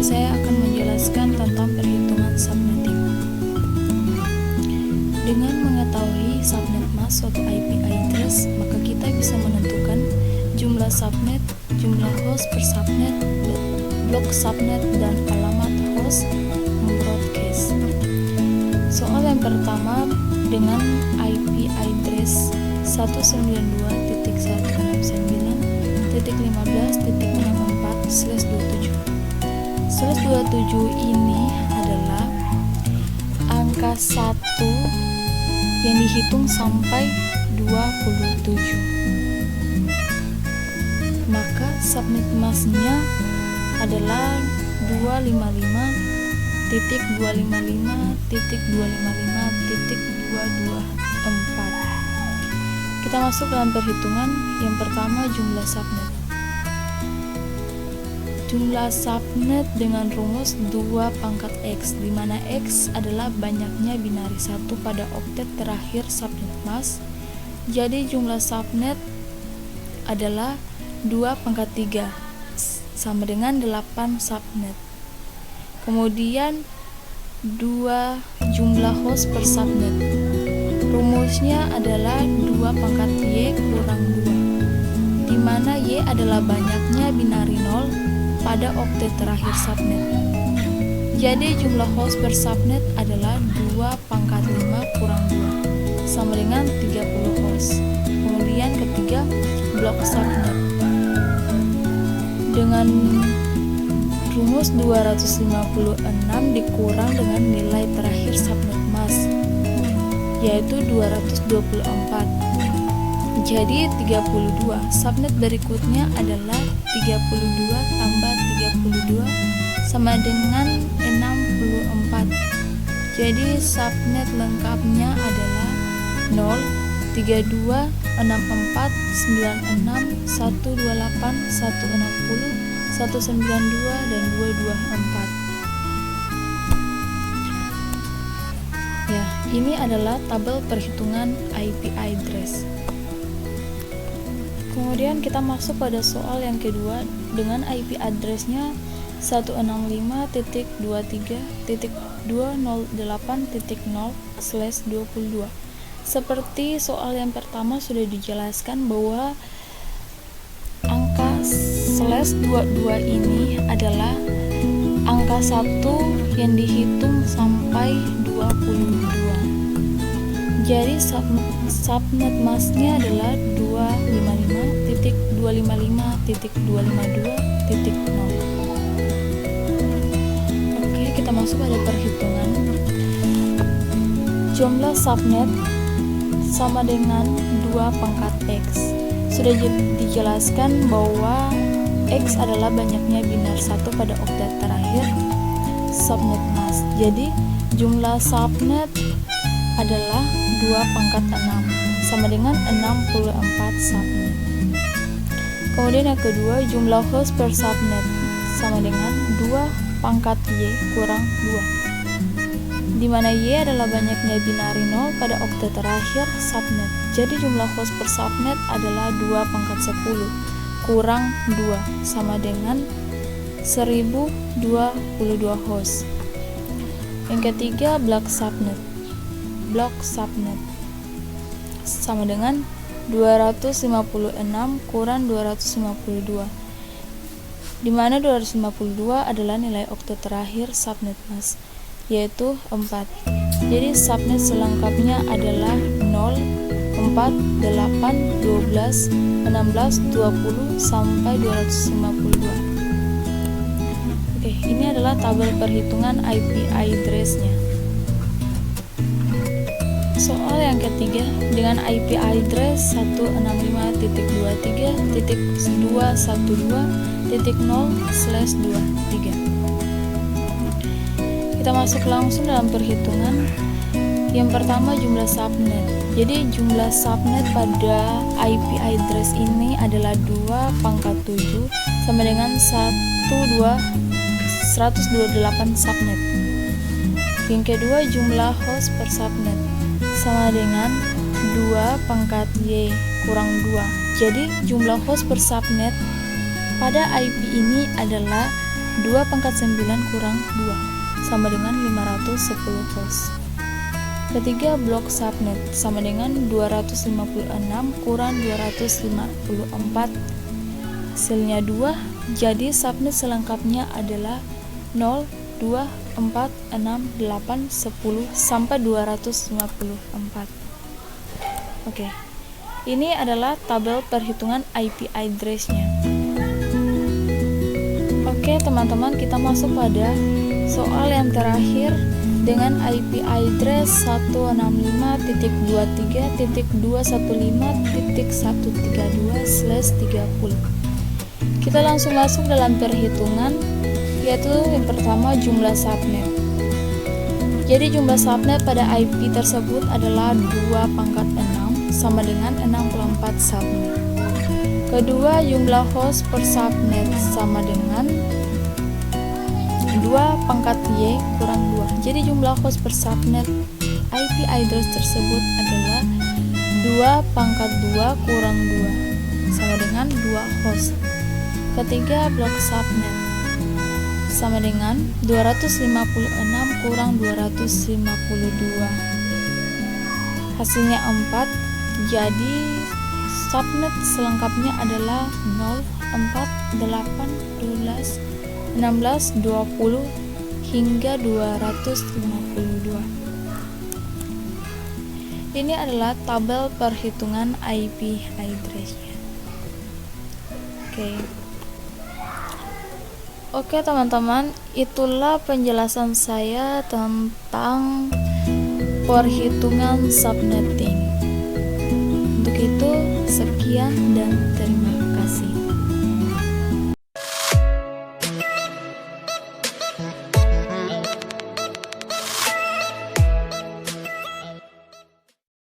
saya akan menjelaskan tentang perhitungan subnetting. Dengan mengetahui subnet mask atau IP address, maka kita bisa menentukan jumlah subnet, jumlah host per subnet, blok subnet, dan alamat host broadcast. Soal yang pertama, dengan IP address 192.169.15.64/27. 27 ini adalah angka 1 yang dihitung sampai 27. Maka subnet masknya adalah 255.255.224. Kita masuk dalam perhitungan. Yang pertama, jumlah subnet. Jumlah subnet dengan rumus 2 pangkat X, di mana X adalah banyaknya binari 1 pada oktet terakhir subnet mask. Jadi jumlah subnet adalah 2 pangkat 3 sama dengan 8 subnet. Kemudian 2 jumlah host per subnet. Rumusnya adalah 2 pangkat Y kurang 2, di mana Y adalah banyaknya binari 0 pada oktet terakhir subnet. Jadi jumlah host per subnet adalah 2 pangkat 5 kurang 2 sama dengan 30 host. Kemudian ketiga, blok subnet. Dengan rumus 256 dikurang dengan nilai terakhir subnet mask, yaitu 224. Jadi 32. Subnet berikutnya adalah 32 tambah 32 sama dengan 64. Jadi subnet lengkapnya adalah 0, 32, 64, 96, 128, 160, 192, dan 224. Ya, ini adalah tabel perhitungan IP address. Kemudian kita masuk pada soal yang kedua dengan IP addressnya 165.23.208.0/22. Seperti soal yang pertama sudah dijelaskan bahwa angka /22 ini adalah angka 1 yang dihitung sampai 22. Jadi subnet masknya adalah 255.255.252.0. Oke, kita masuk pada perhitungan. Jumlah subnet sama dengan 2 pangkat X. Sudah dijelaskan bahwa X adalah banyaknya binar 1 pada oktet terakhir subnet mask. Jadi jumlah subnet adalah 2 pangkat 6 sama dengan 64 subnet. Kemudian yang kedua, jumlah host per subnet sama dengan 2 pangkat Y kurang 2, di mana Y adalah banyaknya binari 0 pada oktet terakhir subnet. Jadi jumlah host per subnet adalah 2 pangkat 10 kurang 2 sama dengan 1022 host. Yang ketiga, blok subnet. Blok subnet sama dengan 256 kurang 252, di mana 252 adalah nilai oktet terakhir subnet mask, yaitu 4. Jadi subnet selengkapnya adalah 0, 4, 8, 12, 16, 20 sampai 252. Oke, ini adalah tabel perhitungan IP address-nya. Soal yang ketiga dengan IP address 165.212.0/23. Kita masuk langsung dalam perhitungan. Yang pertama, jumlah subnet. Jadi jumlah subnet pada IP address ini adalah 2 pangkat 7 sama dengan 128 subnet. Yang kedua, jumlah host per subnet sama dengan 2 pangkat Y kurang 2. Jadi jumlah host per subnet pada IP ini adalah 2 pangkat 9 kurang 2 sama dengan 510 host. Ketiga, blok subnet sama dengan 256 kurang 254, hasilnya 2. Jadi subnet selengkapnya adalah 0, 2, 4, 6, 8, 10 sampai 254. Oke. Ini adalah tabel perhitungan IP address-nya. Oke, teman-teman, kita masuk pada soal yang terakhir dengan IP address 165.215.132/30. Kita langsung masuk dalam perhitungan, yaitu yang pertama jumlah subnet. Jadi jumlah subnet pada IP tersebut adalah 2 pangkat 6 sama dengan 64 subnet. Kedua, jumlah host per subnet sama dengan 2 pangkat Y kurang 2. Jadi jumlah host per subnet IP address tersebut adalah 2 pangkat 2 kurang 2 sama dengan 2 host. Ketiga, blok subnet sama dengan 256 kurang 252, hasilnya 4. Jadi subnet selengkapnya adalah 0, 4, 8, 12, 16, 20 hingga 252. Ini adalah tabel perhitungan IP address-nya. Oke teman-teman, itulah penjelasan saya tentang perhitungan subnetting. Untuk itu, sekian dan terima kasih.